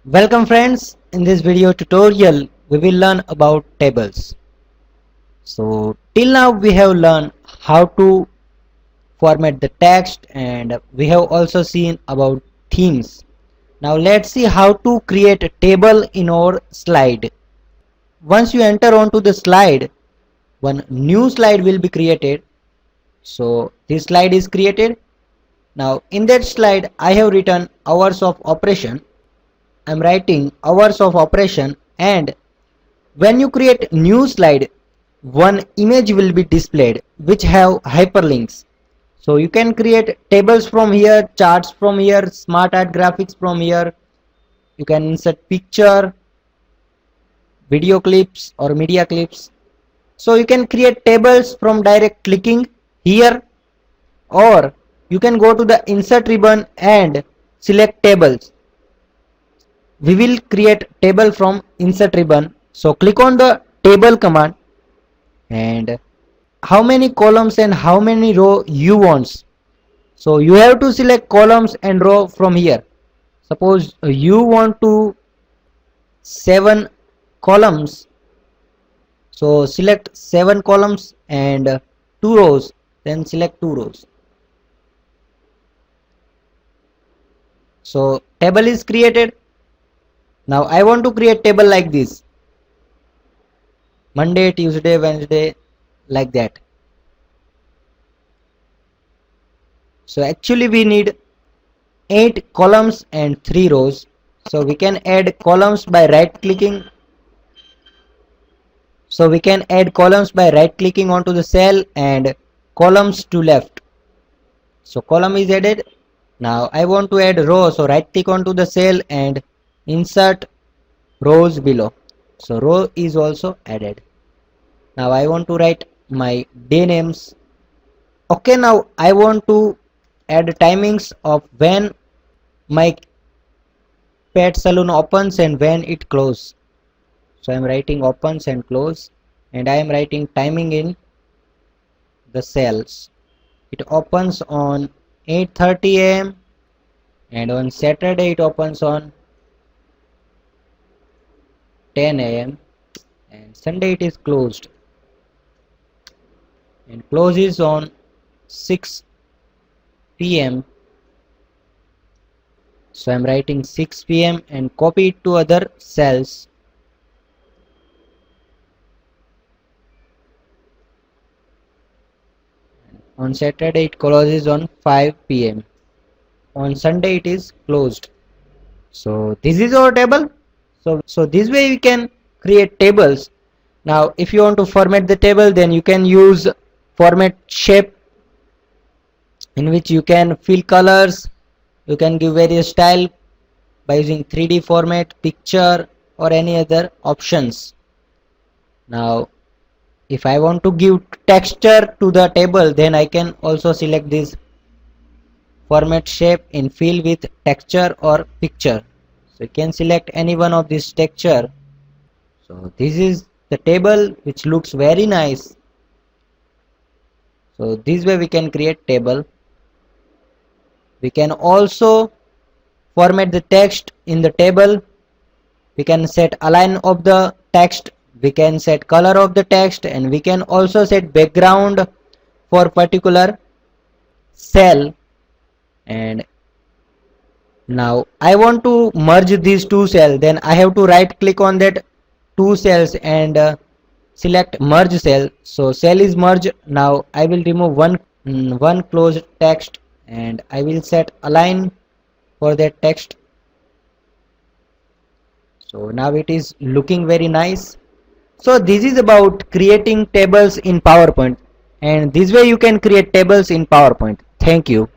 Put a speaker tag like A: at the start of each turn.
A: Welcome friends, in this video tutorial we will learn about tables. So till now we have learned how to format the text and we have also seen about themes. Now let's see how to create a table in our slide. Once you enter onto the slide, one new slide will be created. So this slide is created. Now in that slide I have written hours of operation. I'm writing hours of operation, and when you create new slide, one image will be displayed which have hyperlinks. So you can create tables from here, charts from here, smart art graphics from here. You can insert picture, video clips or media clips. So you can create tables from direct clicking here, or you can go to the insert ribbon and select tables. We will create table from insert ribbon. So click on the table command, and how many columns and how many row you want. So you have to select columns and row from here. Suppose you want to 7 columns, so select 7 columns and 2 rows, then select 2 rows. So table is created. Now I want to create table like this: Monday, Tuesday, Wednesday, like that. So actually we need 8 columns and 3 rows. So we can add columns by right clicking. Onto the cell and columns to left. So column is added. Now I want to add row, so right click onto the cell and insert rows below. So row is also added. Now I want to write my day names. Okay, now I want to add timings of when my pet salon opens and when it closes. So I am writing opens and close, and I am writing timing in the cells. It opens on 8:30 am, and on Saturday it opens on 10 am, and Sunday it is closed and closes on 6 p.m. So I am writing 6 p.m. and copy it to other cells. On Saturday it closes on 5 p.m. On Sunday it is closed. So this is our table. So this way we can create tables. Now if you want to format the table, then you can use format shape, in which you can fill colors. You can give various style by using 3D format, picture, or any other options. Now if I want to give texture to the table, then I can also select this format shape in fill with texture or picture. So you can select any one of this texture. So this is the table, which looks very nice. So this way we can create table. We can also format the text in the table. We can set align of the text, we can set color of the text, and we can also set background for particular cell. And now I want to merge these two cells, then I have to right click on that two cells and select merge cell. So cell is merged. Now I will remove one closed text, and I will set align for that text. So now it is looking very nice. So this is about creating tables in PowerPoint, and this way you can create tables in PowerPoint. Thank you.